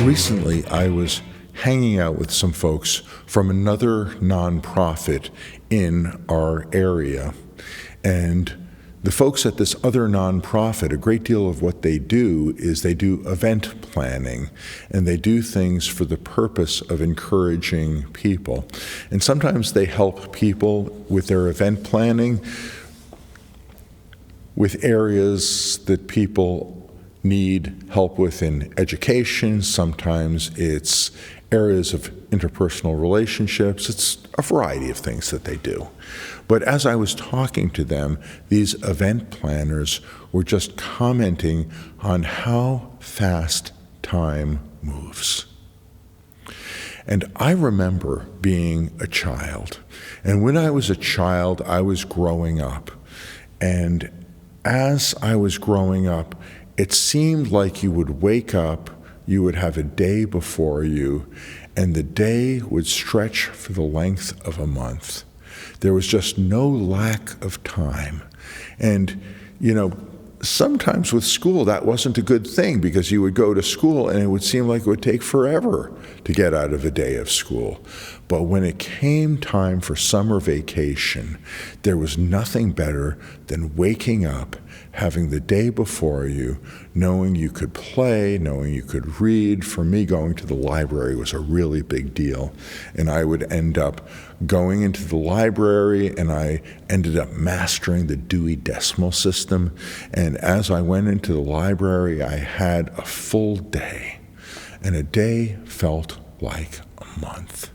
Recently, I was hanging out with some folks from another nonprofit in our area. And the folks at this other nonprofit, a great deal of what they do is they do event planning, and they do things for the purpose of encouraging people. And sometimes they help people with their event planning with areas that people need help with in education. Sometimes it's areas of interpersonal relationships. It's a variety of things that they do. But as I was talking to them, these event planners were just commenting on how fast time moves. And I remember being a child. And when I was a child, I was growing up. And as I was growing up, it seemed like you would wake up, you would have a day before you, and the day would stretch for the length of a month. There was just no lack of time. And, sometimes with school, that wasn't a good thing, because you would go to school and it would seem like it would take forever to get out of a day of school. But when it came time for summer vacation, there was nothing better than waking up, having the day before you, knowing you could play, knowing you could read. For me, going to the library was a really big deal. And I would end up going into the library, and I ended up mastering the Dewey Decimal System. And as I went into the library, I had a full day. And a day felt like a month.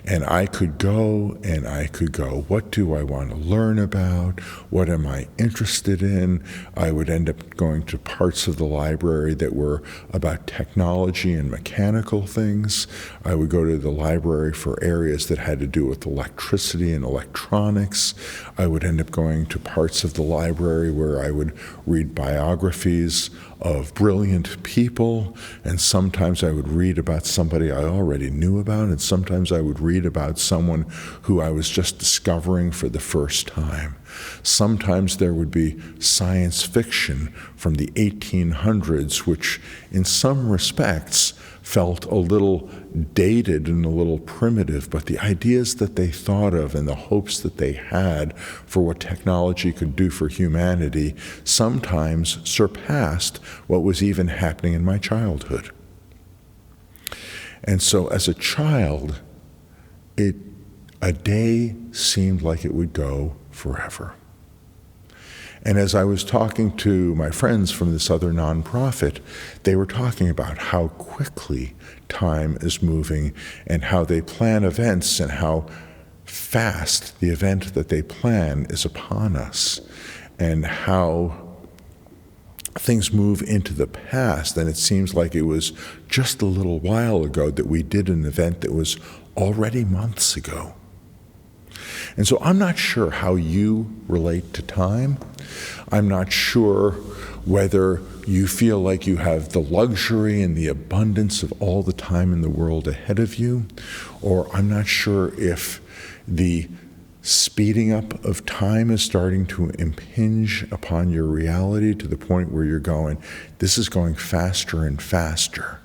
And I could go and I could go, what do I want to learn about? What am I interested in? I would end up going to parts of the library that were about technology and mechanical things. I would go to the library for areas that had to do with electricity and electronics. I would end up going to parts of the library where I would read biographies of brilliant people, and sometimes I would read about somebody I already knew about, and sometimes I would read about someone who I was just discovering for the first time. Sometimes there would be science fiction from the 1800s, which in some respects felt a little dated and a little primitive, but the ideas that they thought of and the hopes that they had for what technology could do for humanity sometimes surpassed what was even happening in my childhood. And so as a child, a day seemed like it would go forever. And as I was talking to my friends from this other nonprofit, they were talking about how quickly time is moving and how they plan events and how fast the event that they plan is upon us, and how things move into the past. And it seems like it was just a little while ago that we did an event that was already months ago. And so I'm not sure how you relate to time. I'm not sure whether you feel like you have the luxury and the abundance of all the time in the world ahead of you, or I'm not sure if the speeding up of time is starting to impinge upon your reality to the point where you're going, this is going faster and faster.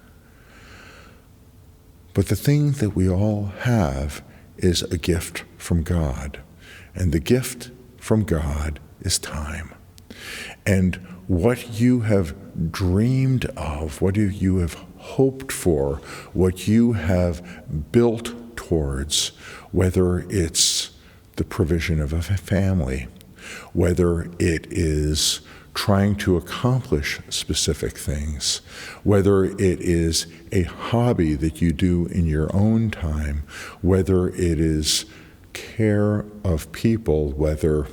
But the thing that we all have is a gift from God. And the gift from God is time. And what you have dreamed of, what you have hoped for, what you have built towards, whether it's the provision of a family, whether it is trying to accomplish specific things, whether it is a hobby that you do in your own time, whether it is care of people, whether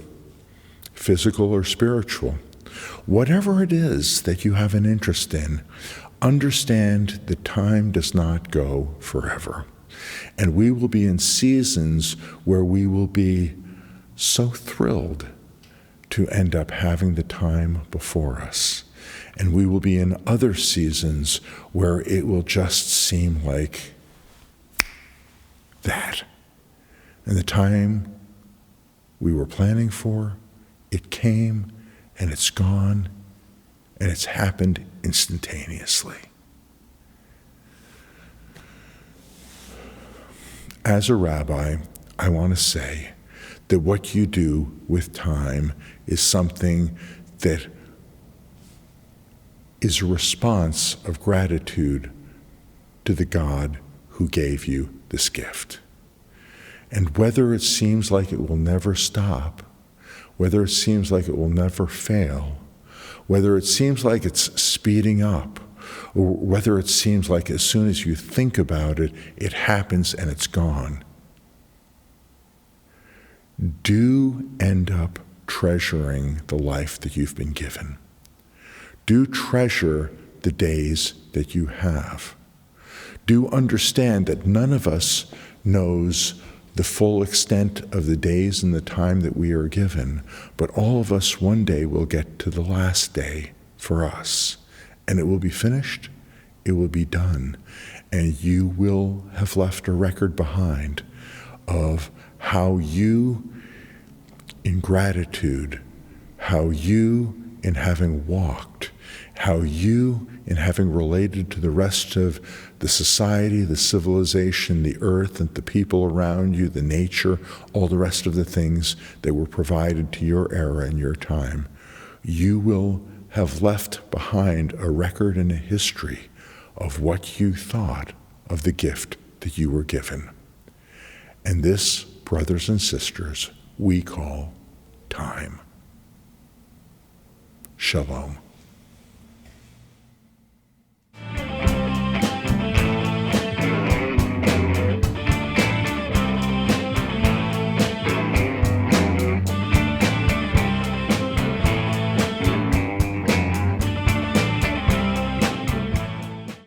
physical or spiritual. Whatever it is that you have an interest in, understand that time does not go forever. And we will be in seasons where we will be so thrilled to end up having the time before us. And we will be in other seasons where it will just seem like that. And the time we were planning for, it came, and it's gone, and it's happened instantaneously. as a rabbi, I want to say that what you do with time is something that is a response of gratitude to the God who gave you this gift. And whether it seems like it will never stop, whether it seems like it will never fail, whether it seems like it's speeding up, or whether it seems like as soon as you think about it, it happens and it's gone, do end up treasuring the life that you've been given. Do treasure the days that you have. Do understand that none of us knows the full extent of the days and the time that we are given, but all of us one day will get to the last day for us, and it will be finished, it will be done, and you will have left a record behind of how you, in gratitude, how you, in having walked, how you, in having related to the rest of the society, the civilization, the earth, and the people around you, the nature, all the rest of the things that were provided to your era and your time, you will have left behind a record and a history of what you thought of the gift that you were given. And this, brothers and sisters, we call time. Shalom.